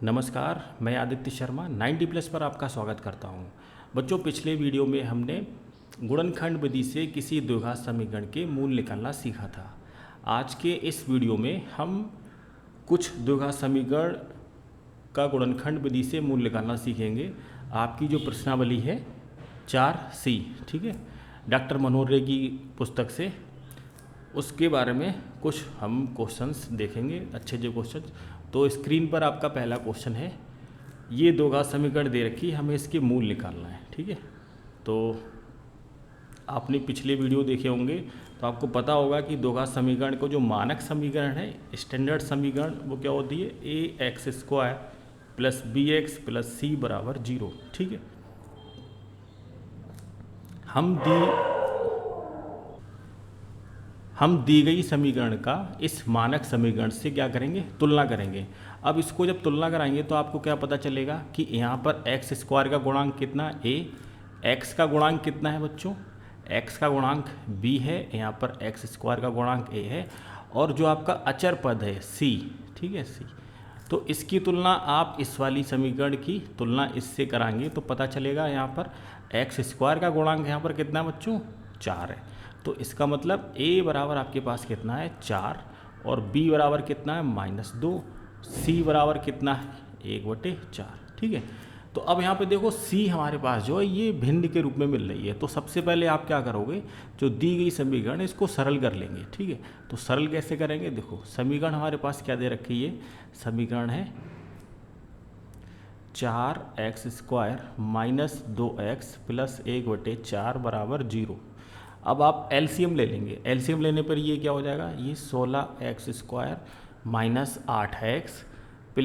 नमस्कार, मैं आदित्य शर्मा 90+ पर आपका स्वागत करता हूं। बच्चों, पिछले वीडियो में हमने गुणनखंड विधि से किसी द्विघात समीकरण के मूल निकालना सीखा था। आज के इस वीडियो में हम कुछ द्विघात समीकरण का गुणनखंड विधि से मूल निकालना सीखेंगे। आपकी जो प्रश्नावली है 4C, ठीक है, डॉक्टर मनोहर रे की पुस्तक से, उसके बारे में कुछ हम क्वेश्चंस देखेंगे, अच्छे जो क्वेश्चंस। तो स्क्रीन पर आपका पहला क्वेश्चन है, ये द्विघात समीकरण दे रखी, हमें इसके मूल निकालना है, ठीक है। तो आपने पिछले वीडियो देखे होंगे तो आपको पता होगा कि द्विघात समीकरण को जो मानक समीकरण है, स्टैंडर्ड समीकरण, वो क्या होती है, ax² + bx + c = 0, ठीक है। हम दी गई समीकरण का इस मानक समीकरण से क्या करेंगे, तुलना करेंगे। अब इसको जब तुलना कराएंगे तो आपको क्या पता चलेगा कि यहाँ पर x² का गुणांक कितना a, x का गुणांक कितना है बच्चों, x का गुणांक b है, यहाँ पर x² का गुणांक a है, और जो आपका अचर पद है c, ठीक है, c। तो इसकी तुलना आप इस वाली समीकरण की तुलना इससे कराएंगे तो पता चलेगा यहाँ पर x² का गुणांक यहाँ पर कितना है बच्चों, 4 है। तो इसका मतलब a बराबर आपके पास कितना है, 4, और b बराबर कितना है, -2, c बराबर कितना है, 1/4, ठीक है। तो अब यहाँ पे देखो c हमारे पास जो है ये भिन्न के रूप में मिल रही है। तो सबसे पहले आप क्या करोगे, जो दी गई समीकरण है इसको सरल कर लेंगे, ठीक है। तो सरल कैसे करेंगे, देखो समीकरण हमारे पास क्या दे रखी है, समीकरण है 4x² - 2x + 1/4 = 0। अब आप एलसीएम ले लेंगे, एलसीएम लेने पर ये क्या हो जाएगा, ये 16x² - 8x +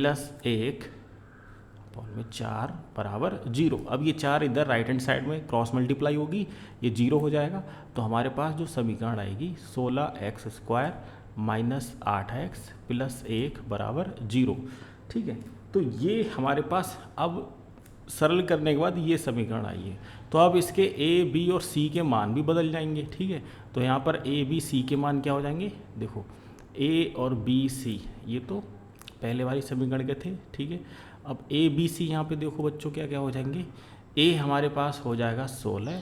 1/4 = 0। अब ये 4 इधर राइट हैंड साइड में क्रॉस मल्टीप्लाई होगी, ये 0 हो जाएगा। तो हमारे पास जो समीकरण आएगी 16x² - 8x + 1 = 0, ठीक है। तो ये हमारे पास अब सरल करने के बाद ये समीकरण आई है। तो अब इसके a, b और c के मान भी बदल जाएंगे, ठीक है। तो यहाँ पर a, b, c के मान क्या हो जाएंगे, देखो a और b, c ये तो पहले वाली समीकरण के थे, ठीक है। अब a, b, c यहाँ पे देखो बच्चों क्या क्या हो जाएंगे, a हमारे पास हो जाएगा 16,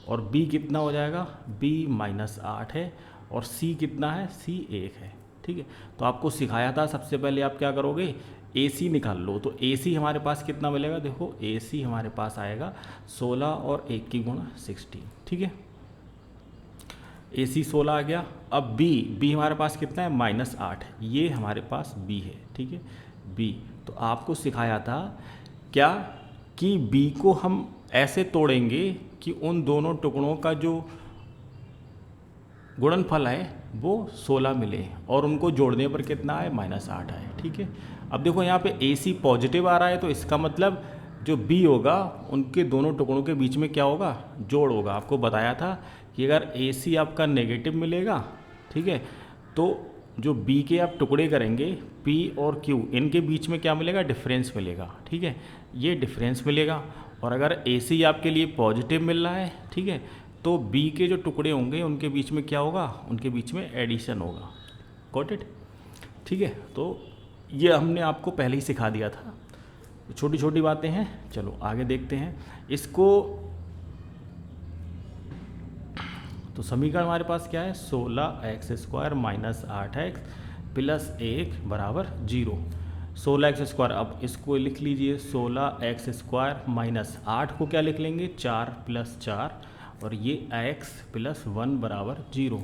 और b कितना हो जाएगा, b -8 है, और c कितना है, c 1 है, ठीक है। तो आपको सिखाया था सबसे पहले आप क्या करोगे, AC निकाल लो। तो AC हमारे पास कितना मिलेगा, देखो AC हमारे पास आएगा 16 और 1 की गुणा 16, ठीक है। AC 16 आ गया। अब B हमारे पास कितना है, -8 है, ये हमारे पास B है, ठीक है, B। तो आपको सिखाया था क्या कि B को हम ऐसे तोड़ेंगे कि उन दोनों टुकड़ों का जो गुणनफल है वो 16 मिले, और उनको जोड़ने पर कितना है, -8 है, ठीक है। अब देखो यहाँ पे AC पॉजिटिव आ रहा है, तो इसका मतलब जो B होगा उनके दोनों टुकड़ों के बीच में क्या होगा, जोड़ होगा। आपको बताया था कि अगर AC आपका नेगेटिव मिलेगा, ठीक है, तो जो B के आप टुकड़े करेंगे P और Q, इनके बीच में क्या मिलेगा, डिफरेंस मिलेगा, ठीक है, ये डिफरेंस मिलेगा। और अगर AC आपके लिए पॉजिटिव मिल रहा है, ठीक है, तो B के जो टुकड़े होंगे उनके बीच में क्या होगा, उनके बीच में एडिशन होगा। गॉट इट, ठीक है। तो ये हमने आपको पहले ही सिखा दिया था, छोटी छोटी बातें हैं। चलो आगे देखते हैं इसको। तो समीकरण हमारे पास क्या है, 16x² - 8x + 1 = 0। 16x², अब इसको लिख लीजिए, 16x² - 8 को क्या लिख लेंगे, 4 + 4, और ये x + 1 = 0।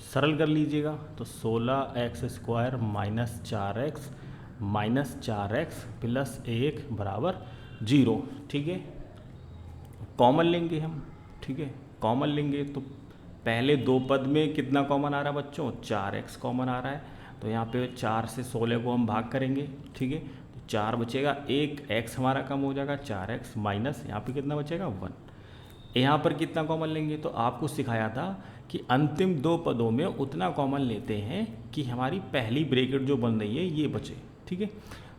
सरल कर लीजिएगा। तो 16x² - 4x - 4x + 1 = 0, ठीक है। कॉमन लेंगे हम, ठीक है, कॉमन लेंगे तो पहले दो पद में कितना कॉमन आ रहा है बच्चों, 4x कॉमन आ रहा है। तो यहाँ पे 4 से 16 को हम भाग करेंगे, ठीक है, तो 4 बचेगा, एक x हमारा कम हो जाएगा, 4x माइनस यहाँ पे कितना बचेगा, 1। यहाँ पर कितना कॉमन लेंगे, तो आपको सिखाया था कि अंतिम दो पदों में उतना कॉमन लेते हैं कि हमारी पहली ब्रैकेट जो बन रही है ये बचे, ठीक है।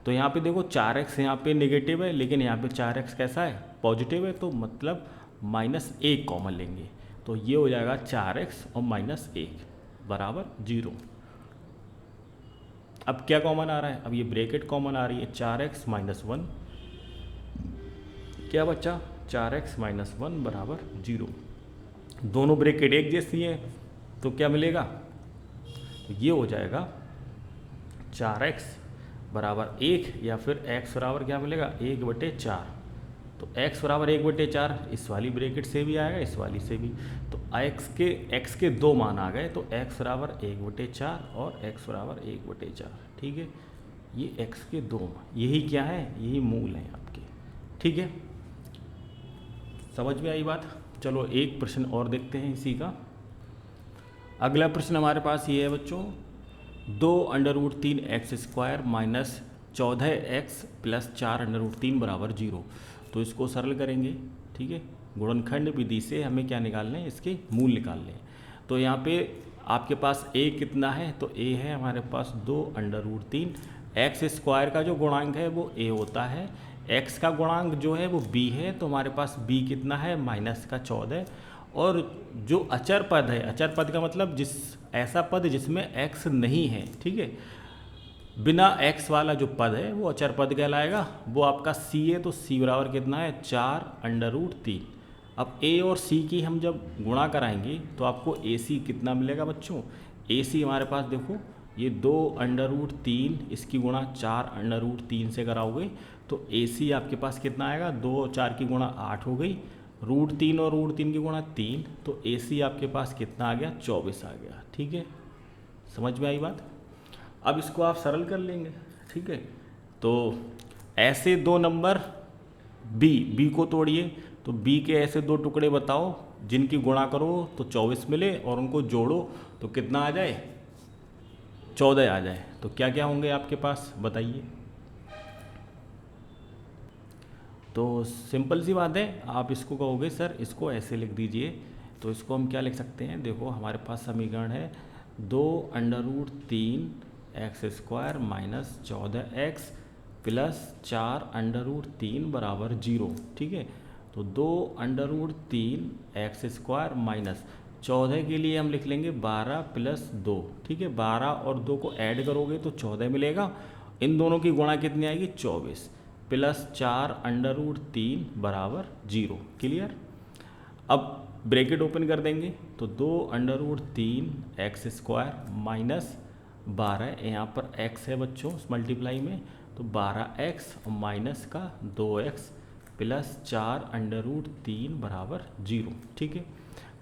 तो यहाँ पे देखो 4x यहाँ पे नेगेटिव है, लेकिन यहाँ पे 4x कैसा है, पॉजिटिव है, तो मतलब -1 कॉमन लेंगे। तो ये हो जाएगा 4x और -1 = 0। अब क्या कॉमन आ रहा है, अब ये ब्रैकेट कॉमन आ रही है, 4x माइनस 1 क्या बच्चा, 4x माइनस 1 बराबर 0। दोनों ब्रैकेट एक जैसी हैं तो क्या मिलेगा, तो ये हो जाएगा 4x बराबर 1 या फिर x बराबर क्या मिलेगा 1/4। तो x बराबर 1/4 इस वाली ब्रैकेट से भी आएगा, इस वाली से भी। तो x के दो मान आ गए, तो x बराबर 1/4 और x बराबर 1/4। ठीक है, ये x के दो मान, यही क्या है, यही मूल है आपके। ठीक है, समझ में आई बात। चलो एक प्रश्न और देखते हैं इसी का। अगला प्रश्न हमारे पास ये है बच्चों, 2√3x² माइनस 14x प्लस 4√3 बराबर 0। तो इसको सरल करेंगे। ठीक है, गुणनखंड विधि से हमें क्या निकालने हैं, इसके मूल निकालने हैं। तो यहाँ पे आपके पास a कितना है, तो a है हमारे पास 2√3। x² का जो गुणांक है वो a होता है, x का गुणांक जो है वो b है, तो हमारे पास b कितना है -14। और जो अचर पद है, अचर पद का मतलब ऐसा पद जिसमें x नहीं है। ठीक है, बिना x वाला जो पद है वो अचर पद कहलाएगा, वो आपका c है। तो c बराबर कितना है 4√3। अब a और c की हम जब गुणा कराएंगे तो आपको ac कितना मिलेगा बच्चों, ac हमारे पास देखो ये 2√3, इसकी गुणा 4√3 से कराओगे तो ac आपके पास कितना आएगा, 2 और 4 की गुणा 8 हो गई, √3 और √3 की गुणा 3, तो ac आपके पास कितना आ गया 24 आ गया। ठीक है, समझ में आई बात। अब इसको आप सरल कर लेंगे। ठीक है, तो ऐसे दो नंबर b को तोड़िए, तो b के ऐसे दो टुकड़े बताओ जिनकी गुणा करो तो 24 मिले और उनको जोड़ो तो कितना आ जाए, 14 आ जाए। तो क्या क्या होंगे आपके पास बताइए। तो सिंपल सी बात है, आप इसको कहोगे सर इसको ऐसे लिख दीजिए, तो इसको हम क्या लिख सकते हैं, देखो हमारे पास समीकरण है 2√3x² माइनस 14x प्लस 4√3 बराबर 0। ठीक है, तो 2√3x² माइनस 14 के लिए हम लिख लेंगे 12 प्लस 2। ठीक है, 12 और 2 को ऐड करोगे तो 14 मिलेगा, इन दोनों की गुणा कितनी आएगी 24 प्लस 4√3 बराबर 0। क्लियर। अब ब्रैकेट ओपन कर देंगे तो 2√3x² माइनस 12, यहाँ पर x है बच्चों मल्टीप्लाई में, तो 12x माइनस का 2x प्लस 4√3 बराबर 0। ठीक है,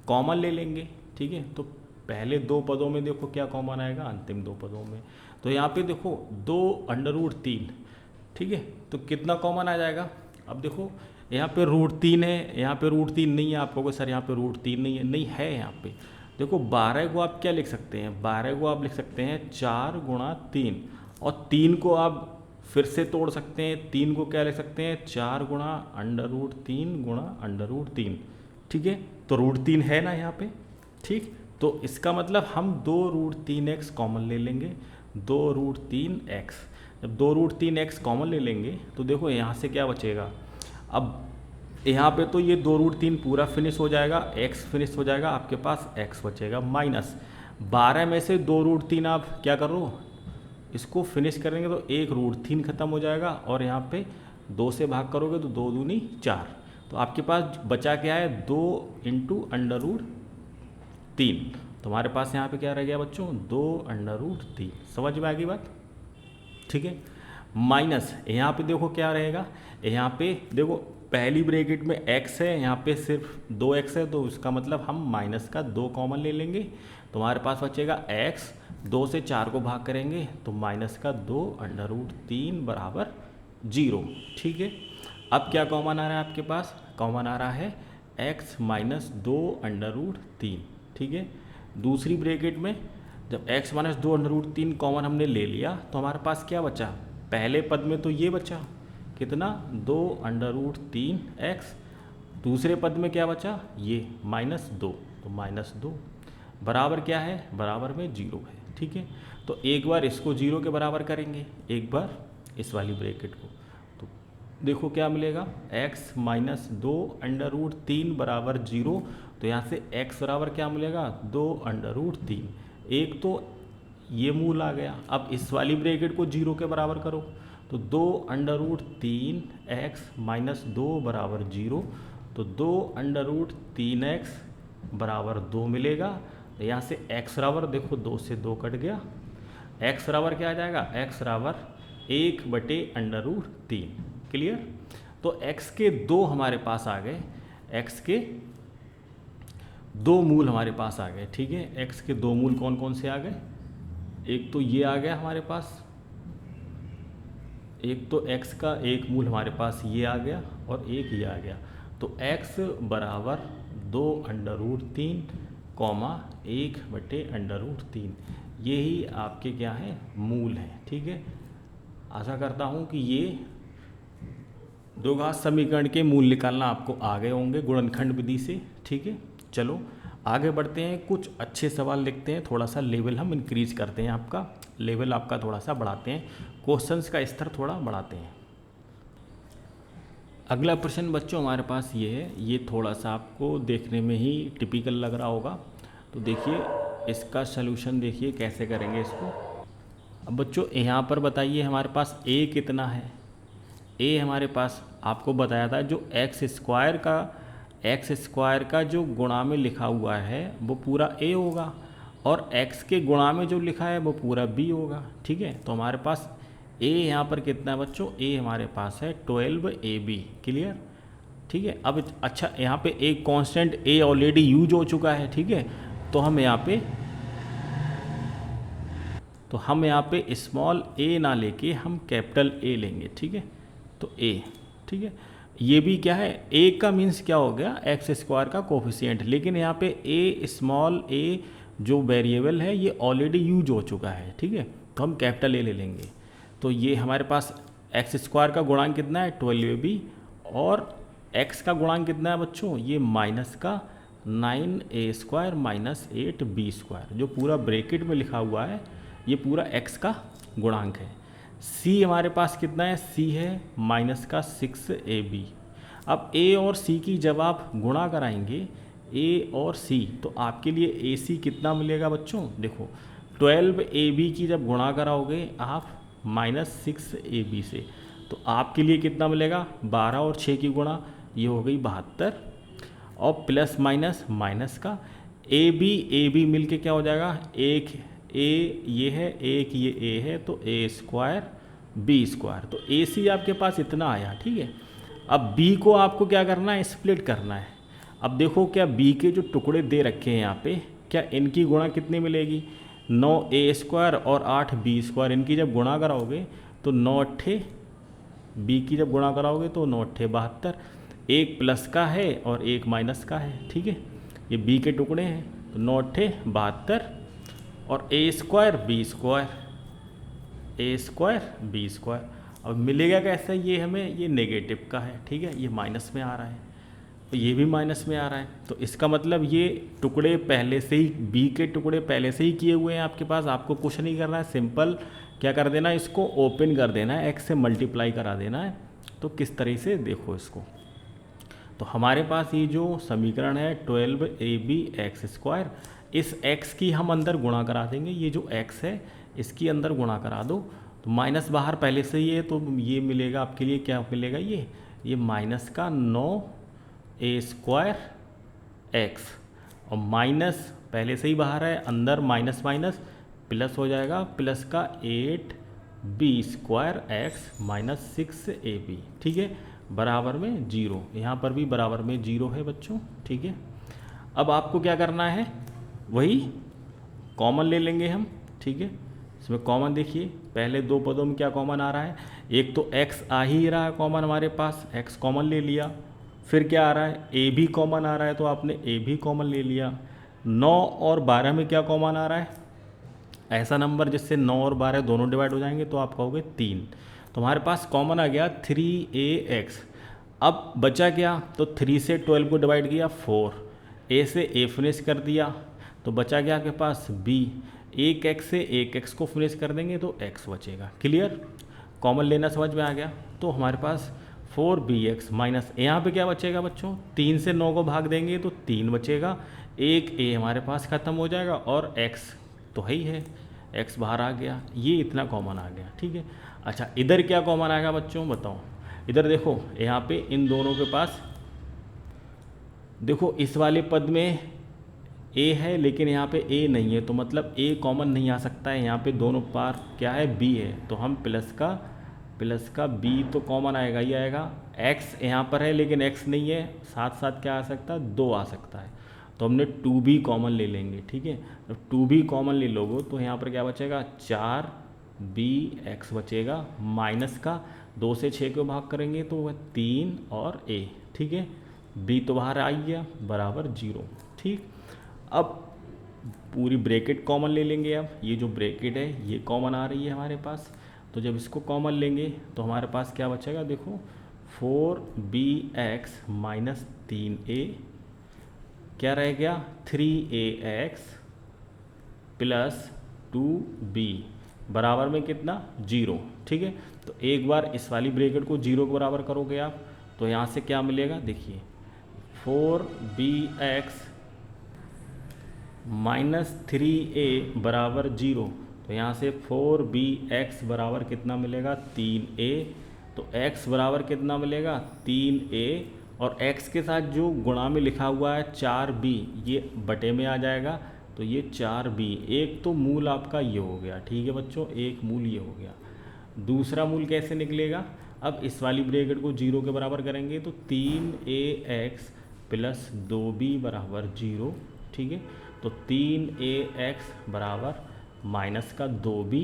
कॉमन ले लेंगे। ठीक है, तो पहले दो पदों में देखो क्या कॉमन आएगा, अंतिम दो पदों में। तो यहाँ पे देखो 2√3, ठीक है, तो कितना कॉमन आ जाएगा। अब देखो यहाँ पे √3 है, यहाँ पे √3 नहीं है। आप कहोगे सर यहाँ पे √3 नहीं है, नहीं है यहाँ पे। देखो 12 को आप क्या लिख सकते हैं, 12 को आप लिख सकते हैं 4 गुणा 3, और 3 को आप फिर से तोड़ सकते हैं, 3 को क्या लिख सकते हैं 4 गुणा √3 गुणा √3। ठीक है, तो √3 है ना यहाँ पे। ठीक, तो इसका मतलब हम 2√3x कॉमन ले लेंगे, 2√3x। जब 2√3x कॉमन ले लेंगे तो देखो यहाँ से क्या बचेगा, अब यहाँ पे तो ये 2√3 पूरा फिनिश हो जाएगा, x फिनिश हो जाएगा, आपके पास x बचेगा माइनस 12 में से 2√3 आप क्या करो, इसको फिनिश करेंगे तो 1√3 खत्म हो जाएगा, और यहाँ पे 2 से भाग करोगे तो 2 दूनी 4। तो आपके पास बचा क्या है 2 × √3। तो हमारे पास यहाँ पे क्या रह गया बच्चों 2√3। समझ में आ गई बात। ठीक है, माइनस यहाँ पे देखो क्या रहेगा, यहाँ पे देखो पहली ब्रैकेट में x है, यहाँ पे सिर्फ 2x है, तो उसका मतलब हम माइनस का 2 कॉमन ले लेंगे, तो हमारे पास बचेगा x, 2 से 4 को भाग करेंगे तो माइनस का 2√3 बराबर 0। ठीक है, अब क्या कॉमन आ रहा है आपके पास, कॉमन आ रहा है x माइनस 2√3। ठीक है, दूसरी ब्रैकेट में जब x माइनस 2√3 कॉमन हमने ले लिया तो हमारे पास क्या बचा, पहले पद में तो ये बचा कितना 2√3x, दूसरे पद में क्या बचा ये -2, तो -2 बराबर क्या है, बराबर में 0 है। ठीक है, तो एक बार इसको 0 के बराबर करेंगे, एक बार इस वाली ब्रैकेट को, तो देखो क्या मिलेगा x माइनस 2√3 बराबर 0। तो यहाँ से x बराबर क्या मिलेगा 2√3। एक तो ये मूल आ गया। अब इस वाली ब्रैकेट को 0 के बराबर करो, तो 2√3x माइनस 2 बराबर 0, तो 2√3x बराबर 2 मिलेगा। तो यहाँ से x बराबर देखो 2 से 2 कट गया, x बराबर क्या आ जाएगा, x बराबर 1/√3। क्लियर। तो x के 2 हमारे पास आ गए, x के 2 मूल हमारे पास आ गए। ठीक है, x के 2 मूल कौन कौन से आ गए, एक तो ये आ गया हमारे पास, एक तो x का एक मूल हमारे पास ये आ गया और एक ये आ गया। तो x बराबर 2√3 कॉमा 1/√3, यही आपके क्या है, मूल है। ठीक है, आशा करता हूँ कि ये द्विघात समीकरण के मूल निकालना आपको आ गए होंगे गुणनखंड विधि से। ठीक है, चलो आगे बढ़ते हैं, कुछ अच्छे सवाल लिखते हैं, थोड़ा सा लेवल हम इंक्रीज करते हैं, आपका लेवल आपका थोड़ा सा बढ़ाते हैं, क्वेश्चंस का स्तर थोड़ा बढ़ाते हैं। अगला प्रश्न बच्चों हमारे पास ये है, ये थोड़ा सा आपको देखने में ही टिपिकल लग रहा होगा, तो देखिए इसका सलूशन देखिए कैसे करेंगे इसको। अब बच्चों यहाँ पर बताइए हमारे पास a कितना है, a हमारे पास आपको बताया था जो एक्स स्क्वायर का जो गुणा में लिखा हुआ है वो पूरा a होगा, और x के गुणा में जो लिखा है वो पूरा b होगा। ठीक है, तो हमारे पास a यहाँ पर कितना है बच्चों, a हमारे पास है 12ab। क्लियर। ठीक है, अब अच्छा यहाँ पे एक कांस्टेंट a ऑलरेडी यूज हो चुका है। ठीक है, तो हम यहाँ पे स्मॉल a ना लेके हम कैपिटल A लेंगे। ठीक है, तो a। ठीक है, ये भी क्या है, a का मीन्स क्या हो गया, एक्स स्क्वायर का कोफिशिएंट, लेकिन यहाँ पे a स्मॉल a जो वेरिएबल है ये ऑलरेडी यूज हो चुका है। ठीक है, तो हम कैपिटल A ले लेंगे। तो ये हमारे पास एक्स स्क्वायर का गुणांक कितना है 12ab, और x का गुणांक कितना है बच्चों, ये माइनस का 9a² माइनस 8b², जो पूरा ब्रैकेट में लिखा हुआ है ये पूरा x का गुणांक है। c हमारे पास कितना है, c है माइनस का 6ab। अब a और c की जब आप गुणा कराएंगे a और c, तो आपके लिए ac कितना मिलेगा बच्चों, देखो 12ab की जब गुणा कराओगे आप माइनस 6ab से, तो आपके लिए कितना मिलेगा, 12 और 6 की गुणा ये हो गई 72, और प्लस माइनस माइनस का ab मिल के क्या हो जाएगा, एक a ये है, एक ये a है, तो a² b², तो ac आपके पास इतना आया। ठीक है, अब b को आपको क्या करना है, स्प्लिट करना है। अब देखो क्या b के जो टुकड़े दे रखे हैं यहाँ पे, क्या इनकी गुणा कितनी मिलेगी, 9a² और 8b², इनकी जब गुणा कराओगे तो 9 8 b की जब गुणा कराओगे तो 9 8 72, एक प्लस का है और एक माइनस का है। ठीक है, ये b के टुकड़े हैं, तो 9 8 72 और a² b²। अब मिलेगा कैसे ये हमें, ये नेगेटिव का है। ठीक है, ये माइनस में आ रहा है, तो ये भी माइनस में आ रहा है, तो इसका मतलब ये टुकड़े पहले से ही, b के टुकड़े पहले से ही किए हुए हैं आपके पास, आपको कुछ नहीं करना है, सिंपल क्या कर देना है, इसको ओपन कर देना है, x से मल्टीप्लाई करा देना है। तो किस तरह से देखो इसको, तो हमारे पास ये जो समीकरण है 12ab(x²), इस x की हम अंदर गुणा करा देंगे, ये जो x है इसकी अंदर गुणा करा दो, तो माइनस बाहर पहले से ही है, तो ये मिलेगा आपके लिए, क्या मिलेगा, ये माइनस का 9a² x, और माइनस पहले से ही बाहर है, अंदर माइनस माइनस प्लस हो जाएगा, प्लस का 8b² x माइनस 6ab। ठीक है, बराबर में 0, यहाँ पर भी बराबर में 0 है बच्चों। ठीक है, अब आपको क्या करना है, वही कॉमन ले लेंगे हम। ठीक है, इसमें कॉमन देखिए, पहले दो पदों में क्या कॉमन आ रहा है, एक तो x आ ही रहा है कॉमन हमारे पास, x कॉमन ले लिया, फिर क्या आ रहा है, a भी कॉमन आ रहा है, तो आपने a भी कॉमन ले लिया। 9 और 12 में क्या कॉमन आ रहा है, ऐसा नंबर जिससे 9 और 12 दोनों डिवाइड हो जाएंगे, तो आप कहोगे 3, तो हमारे पास कॉमन आ गया 3ax। अब बचा क्या, तो 3 से 12 को डिवाइड किया 4, a से a फिनिश कर दिया, तो बचा गया आपके पास b, एक x से एक x को फिनिश कर देंगे तो x बचेगा। क्लियर, कॉमन लेना समझ में आ गया। तो हमारे पास 4bx माइनस, यहाँ पे क्या बचेगा बच्चों, 3 से 9 को भाग देंगे तो 3 बचेगा, एक a हमारे पास ख़त्म हो जाएगा, और x तो है ही है, एक्स बाहर आ गया, ये इतना कॉमन आ गया, ठीक है। अच्छा इधर क्या कॉमन आएगा बच्चों बताओ, इधर देखो यहाँ पे इन दोनों के पास देखो इस वाले पद में ए है लेकिन यहाँ पे ए नहीं है, तो मतलब ए कॉमन नहीं आ सकता है, यहाँ पे दोनों पार क्या है बी है, तो हम प्लस का बी तो कॉमन आएगा ही आएगा। एक्स यहाँ पर है लेकिन एक्स नहीं है, साथ साथ क्या आ सकता है 2 आ सकता है, तो हमने 2b कॉमन ले लेंगे, ठीक है। जब 2b कॉमन ले लोगे तो यहाँ पर क्या बचेगा 4bx बचेगा, माइनस का 2 से 6 को भाग करेंगे तो वह 3 और a, ठीक है। b तो बाहर आ गया बराबर 0, ठीक। अब पूरी ब्रैकेट कॉमन ले लेंगे, अब ये जो ब्रैकेट है ये कॉमन आ रही है हमारे पास, तो जब इसको कॉमन लेंगे तो हमारे पास क्या बचेगा देखो 4bx माइनस 3a क्या रह गया 3ax प्लस 2b बराबर में कितना 0, ठीक है। तो एक बार इस वाली ब्रैकेट को 0 के बराबर करोगे आप तो यहाँ से क्या मिलेगा देखिए 4bx माइनस 3a बराबर 0, तो यहाँ से 4bx बराबर कितना मिलेगा 3a, तो x बराबर कितना मिलेगा 3a, और x के साथ जो गुणा में लिखा हुआ है 4b ये बटे में आ जाएगा, तो ये 4b, एक तो मूल आपका ये हो गया, ठीक है बच्चों, एक मूल ये हो गया। दूसरा मूल कैसे निकलेगा, अब इस वाली ब्रैकेट को 0 के बराबर करेंगे तो 3ax प्लस 2b बराबर 0, ठीक है। तो 3ax बराबर माइनस का 2b,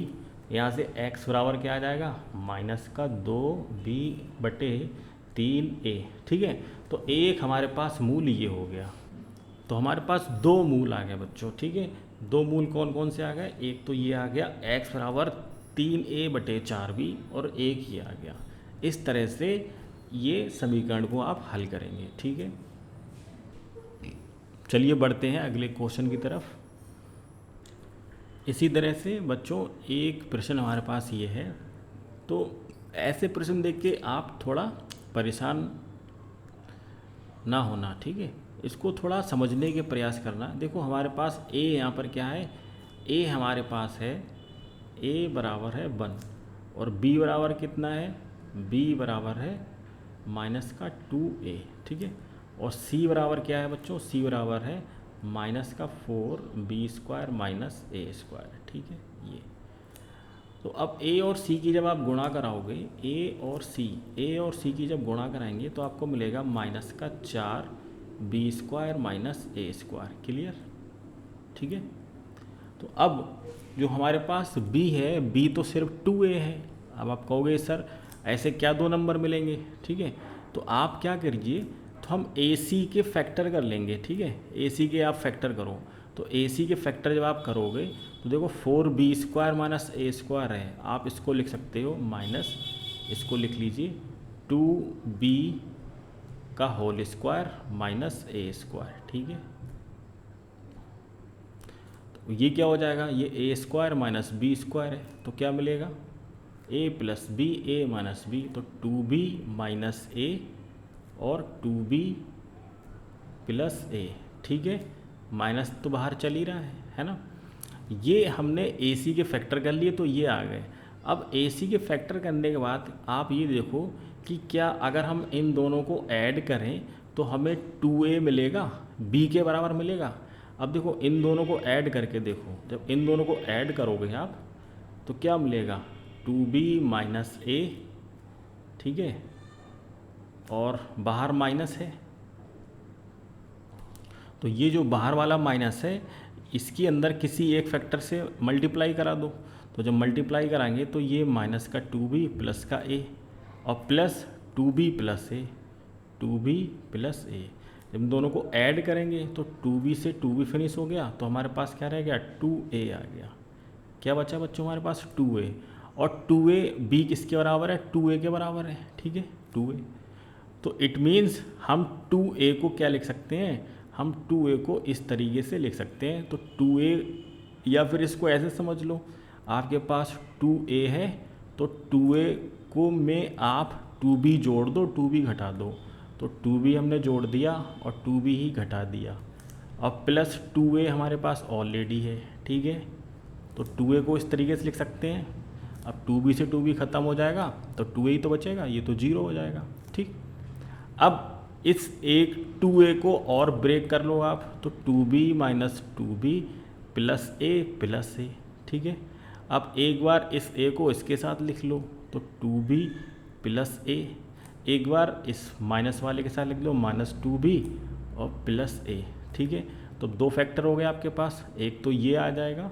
यहाँ से x बराबर क्या आ जाएगा माइनस का 2b बटे 3a, ठीक है। तो एक हमारे पास मूल ये हो गया, तो हमारे पास 2 मूल आ गए बच्चों, ठीक है। 2 मूल कौन कौन से आ गए, एक तो ये आ गया x बराबर 3a बटे 4b और एक ये आ गया। इस तरह से ये समीकरण को आप हल करेंगे, ठीक है। चलिए बढ़ते हैं अगले क्वेश्चन की तरफ। इसी तरह से बच्चों एक प्रश्न हमारे पास ये है, तो ऐसे प्रश्न देख के आप थोड़ा परेशान ना होना, ठीक है। इसको थोड़ा समझने के प्रयास करना। देखो हमारे पास a यहाँ पर क्या है, a हमारे पास है a बराबर है 1 और b बराबर कितना है, b बराबर है माइनस का 2a, ठीक है। और c बराबर क्या है बच्चों, c बराबर है माइनस का 4b² माइनस a², ठीक है। ये तो अब a और c की जब आप गुणा कराओगे, a और c की जब गुणा कराएंगे तो आपको मिलेगा माइनस का 4b² माइनस a², क्लियर, ठीक है। तो अब जो हमारे पास b है, b तो सिर्फ 2a है। अब आप कहोगे सर ऐसे क्या 2 नंबर मिलेंगे, ठीक है। तो आप क्या करिए, तो हम AC के फैक्टर कर लेंगे, ठीक है। AC के आप फैक्टर करो, तो AC के फैक्टर जब आप करोगे तो देखो 4b² माइनस a² है, आप इसको लिख सकते हो माइनस, इसको लिख लीजिए 2b का होल स्क्वायर माइनस a², ठीक है। तो ये क्या हो जाएगा, ये a² माइनस b² है, तो क्या मिलेगा a plus b, a minus b, तो 2b माइनस a और 2b प्लस a, ठीक है। माइनस तो बाहर चल ही रहा है ना। ये हमने AC के फैक्टर कर लिए तो ये आ गए। अब AC के फैक्टर करने के बाद आप ये देखो कि क्या अगर हम इन दोनों को ऐड करें तो हमें 2a मिलेगा, b के बराबर मिलेगा। अब देखो इन दोनों को ऐड करके देखो, जब इन दोनों को ऐड करोगे आप तो क्या मिलेगा 2b माइनस a, ठीक है, और बाहर माइनस है, तो ये जो बाहर वाला माइनस है इसके अंदर किसी एक फैक्टर से मल्टीप्लाई करा दो, तो जब मल्टीप्लाई कराएंगे तो ये माइनस का 2b प्लस का a और plus 2b plus a, 2b plus a। जब दोनों को ऐड करेंगे तो 2b से 2b फिनिश हो गया, तो हमारे पास क्या रह गया 2a आ गया। क्या बचा बच्चों हमारे पास 2a, और 2a b किसके बराबर है 2a के बराबर है, ठीक है 2a। तो इट मीन्स हम 2a को क्या लिख सकते हैं, हम 2a को इस तरीके से लिख सकते हैं। तो 2a, या फिर इसको ऐसे समझ लो, आपके पास 2a है तो 2a को में आप 2b जोड़ दो, 2b घटा दो, तो 2b हमने जोड़ दिया और 2b ही घटा दिया, और प्लस 2a हमारे पास ऑलरेडी है, ठीक है। तो 2a को इस तरीके से लिख सकते हैं। अब 2b से 2b ख़त्म हो जाएगा तो 2a ही तो बचेगा, ये तो 0 हो जाएगा। ठीक, अब इस एक 2a को और ब्रेक कर लो आप, तो 2b minus 2b plus a। ठीक है, अब एक बार इस a को इसके साथ लिख लो तो 2b प्लस a, एक बार इस माइनस वाले के साथ लिख लो माइनस 2b और प्लस a। ठीक है, तो दो फैक्टर हो गए आपके पास, एक तो ये आ जाएगा।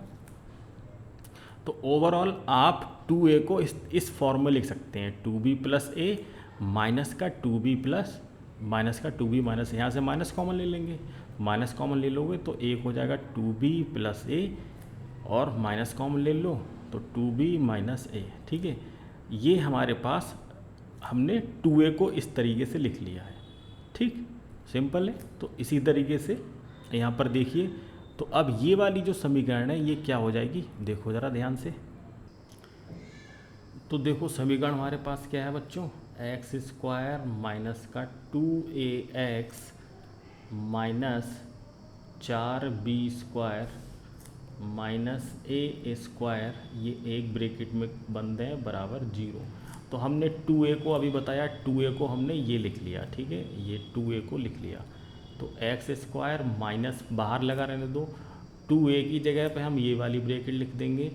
तो ओवरऑल आप 2a को इस फॉर्म में लिख सकते हैं, 2b प्लस a माइनस का 2b प्लस माइनस का 2b माइनस, यहाँ से माइनस कॉमन ले लेंगे, माइनस कॉमन ले लोगे तो एक हो जाएगा 2b प्लस a और माइनस कॉमन ले लो तो 2b माइनस a। ठीक है, ये हमारे पास हमने 2a को इस तरीके से लिख लिया है। ठीक, सिंपल है। तो इसी तरीके से यहाँ पर देखिए, तो अब ये वाली जो समीकरण है ये क्या हो जाएगी, देखो ज़रा ध्यान से। तो देखो समीकरण हमारे पास क्या है बच्चों, एक्स स्क्वायर माइनस का 2ax minus 4b square minus a square, ये एक ब्रैकेट में बंद है बराबर 0। तो हमने 2a को अभी बताया, 2a को हमने ये लिख लिया। ठीक है, ये 2a को लिख लिया, तो एक्स स्क्वायर माइनस बाहर लगा रहने दो, 2a की जगह पे हम ये वाली ब्रैकेट लिख देंगे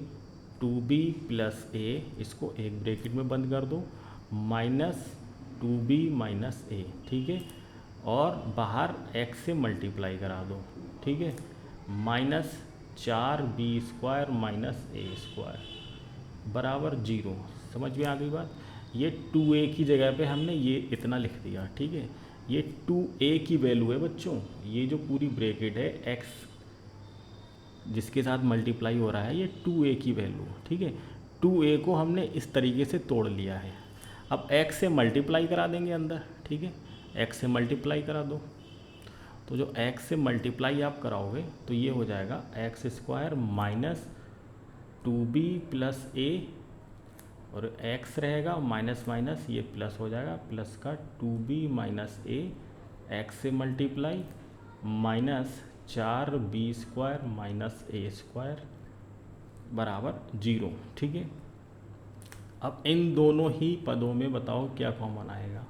2b प्लस a, इसको एक ब्रैकेट में बंद कर दो, माइनस 2b माइनस a। ठीक है, और बाहर x से मल्टीप्लाई करा दो। ठीक है, minus 4b square minus a square बराबर 0। समझ में आ गई बात। ये 2a की जगह पे हमने ये इतना लिख दिया। ठीक है, ये 2a की वैल्यू है बच्चों, ये जो पूरी ब्रैकेट है x जिसके साथ मल्टीप्लाई हो रहा है ये 2a की वैल्यू। ठीक है, 2a को हमने इस तरीके से तोड़ लिया है। अब x से मल्टीप्लाई करा देंगे अंदर। ठीक है, x से मल्टीप्लाई करा दो, तो जो x से मल्टीप्लाई आप कराओगे तो ये हो जाएगा x square minus 2b plus a, और x रहेगा माइनस माइनस ये प्लस हो जाएगा, प्लस का 2b माइनस a, x से multiply minus 4b square minus a square बराबर 0। ठीक है, अब इन दोनों ही पदों में बताओ क्या कॉमन आएगा।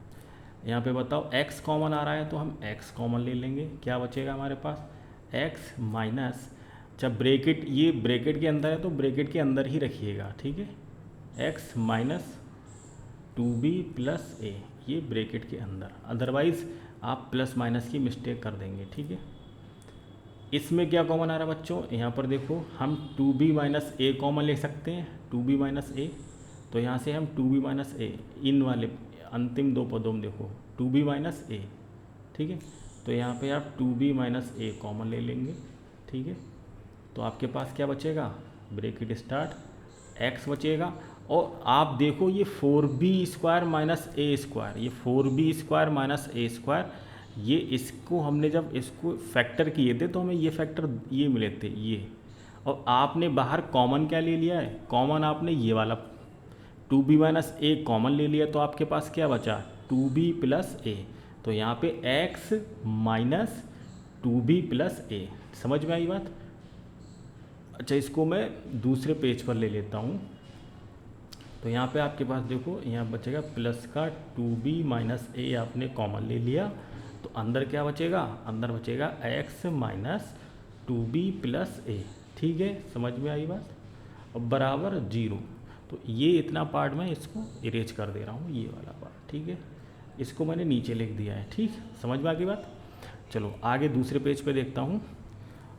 यहाँ पे बताओ x कॉमन आ रहा है तो हम x कॉमन ले लेंगे, क्या बचेगा हमारे पास x माइनस, जब ब्रैकेट ये ब्रैकेट के अंदर है तो ब्रैकेट के अंदर ही रखिएगा। ठीक है, x minus 2b plus a, ये ब्रैकेट के अंदर, अदरवाइज़ आप प्लस माइनस की मिस्टेक कर देंगे। ठीक है, इसमें क्या कॉमन आ रहा है बच्चों, यहाँ पर देखो हम 2b माइनस a कॉमन ले सकते हैं, 2b माइनस a, तो यहाँ से हम 2b माइनस a इन वाले अंतिम दो पदों में देखो 2b माइनस a। ठीक है, तो यहाँ पे आप 2b माइनस a कॉमन ले लेंगे। ठीक है, तो आपके पास क्या बचेगा, ब्रैकेट स्टार्ट x बचेगा, और आप देखो ये 4b square minus a square, ये 4b square minus a square, ये इसको हमने जब इसको फैक्टर किए थे तो हमें ये फैक्टर ये मिले थे ये, और आपने बाहर कॉमन क्या ले लिया है, कॉमन आपने ये वाला 2b माइनस a कॉमन ले लिया, तो आपके पास क्या बचा 2b प्लस a, तो यहाँ पे x minus 2b plus a। समझ में आई बात। अच्छा, इसको मैं दूसरे पेज पर ले लेता हूँ, तो यहाँ पे आपके पास देखो यहाँ बचेगा प्लस का 2b माइनस a आपने कॉमन ले लिया, तो अंदर क्या बचेगा, अंदर बचेगा x minus 2b plus a। ठीक है, समझ में आई बात, अब बराबर 0। तो ये इतना पार्ट मैं इसको इरेज कर दे रहा हूँ, ये वाला पार्ट। ठीक है, इसको मैंने नीचे लिख दिया है। ठीक, समझ में आ गई बात। चलो आगे दूसरे पेज पे देखता हूँ,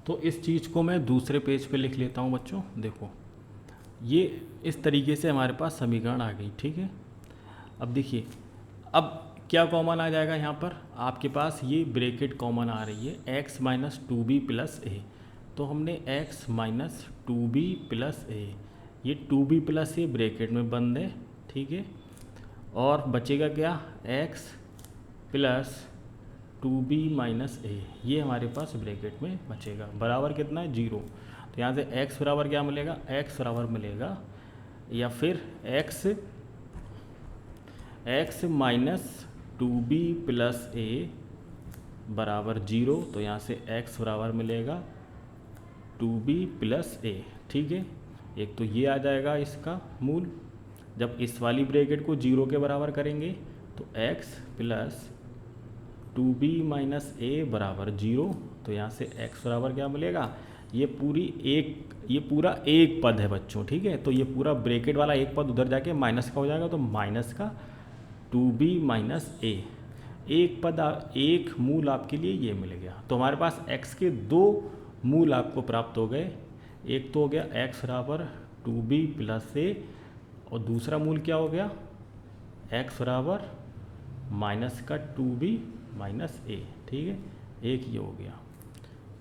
तो इस चीज़ को मैं दूसरे पेज पे लिख लेता हूँ बच्चों। देखो ये इस तरीके से हमारे पास समीकरण आ गई। ठीक है, अब देखिए अब क्या कॉमन आ जाएगा, यहाँ पर आपके पास ये ब्रैकेट कॉमन आ रही है x minus 2b plus a, तो हमने x minus 2b plus a, ये 2b प्लस a ब्रैकेट में बंद है। ठीक है, और बचेगा क्या x plus 2b minus a, ये हमारे पास ब्रैकेट में बचेगा, बराबर कितना है 0। तो यहाँ से x बराबर क्या मिलेगा, x बराबर मिलेगा, या फिर x minus 2b plus a बराबर 0, तो यहाँ से x बराबर मिलेगा 2b प्लस a। ठीक है, एक तो ये आ जाएगा इसका मूल, जब इस वाली ब्रैकेट को 0 के बराबर करेंगे तो x plus 2b minus a बराबर 0। तो यहाँ से x बराबर क्या मिलेगा, ये पूरा एक पद है बच्चों, ठीक है। तो ये पूरा ब्रैकेट वाला एक पद उधर जाके माइनस का हो जाएगा, तो माइनस का 2b माइनस a, एक पद एक मूल आपके लिए ये मिल गया। तो हमारे पास x के दो मूल आपको प्राप्त हो गए, एक तो हो गया x बराबर 2b प्लस a, और दूसरा मूल क्या हो गया, x बराबर माइनस का 2b माइनस a, ठीक है, एक ये हो गया।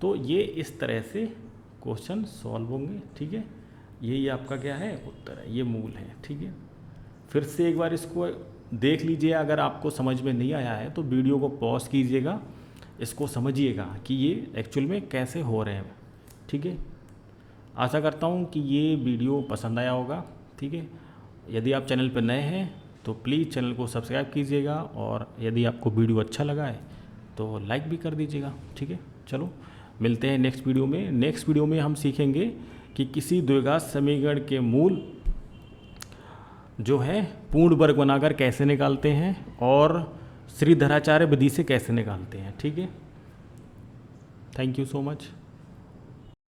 तो ये इस तरह से क्वेश्चन सॉल्व होंगे, ठीक है। यही आपका क्या है, उत्तर है, ये मूल है, ठीक है। फिर से एक बार इसको देख लीजिए, अगर आपको समझ में नहीं आया है तो वीडियो को पॉज कीजिएगा, इसको समझिएगा कि ये एक्चुअल में कैसे हो रहे हैं, ठीक है। आशा करता हूँ कि ये वीडियो पसंद आया होगा, ठीक है। यदि आप चैनल पर नए हैं तो प्लीज़ चैनल को सब्सक्राइब कीजिएगा, और यदि आपको वीडियो अच्छा लगा है तो लाइक भी कर दीजिएगा, ठीक है। चलो मिलते हैं नेक्स्ट वीडियो में। नेक्स्ट वीडियो में हम सीखेंगे कि किसी द्विघात समीकरण के मूल जो है पूर्ण वर्ग बनाकर कैसे निकालते हैं, और श्रीधराचार्य विधि से कैसे निकालते हैं, ठीक है। Thank you so much.